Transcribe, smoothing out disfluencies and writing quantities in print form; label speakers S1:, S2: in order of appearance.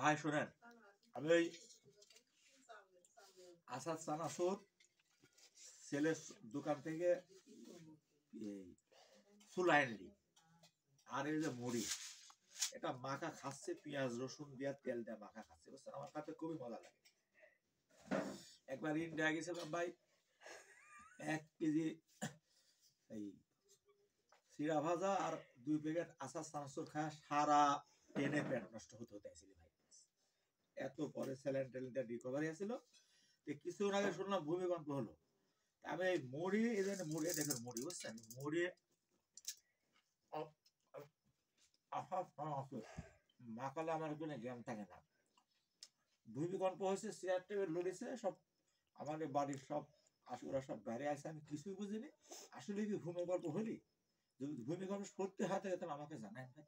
S1: ভাই শোনেন, আমি ওই আসাদ চানাচুর ছেলের দোকান থেকে এই চুলা আনলি, আর এই যে মুড়ি, এটা মাখা খাচ্ছে, পেঁয়াজ রসুন দিয়া তেল দিয়ে মাখা খাচ্ছে, বুঝছেন? আমার কাছে খুবই মজা লাগে। একবার ইন্ডিয়া গেছিলাম ভাই, 1 কেজি এই চিড়া ভাজা আর 2 প্যাকেট আচার চানাচুর খায় সারা টেনে পেট নষ্ট হতে হতে আসছিল ভাই। এত পরে স্যালাইন ট্যালাইন রিকভারি আছিল। কিছুদিন আগে শুনলাম ভূমিকম্প হলো। আমি এই মুড়ি, এই জন্য মুড়ি দেখেন, মুড়ি বুঝছেন, মুড়ি মাকালে আমার কোনো জ্ঞান থাকে না। ভূমিকম্প হয়েছে, চেয়ার টেবিল লড়েছে সব, আমাদের বাড়ির সব আশুরা সব বাইরে আসে, আমি কিছুই বুঝিনি। আসলে কি ভূমিকম্প হলি? যদি ভূমিকম্প সত্যি হাতে তাহলে আমাকে জানাই ভাই।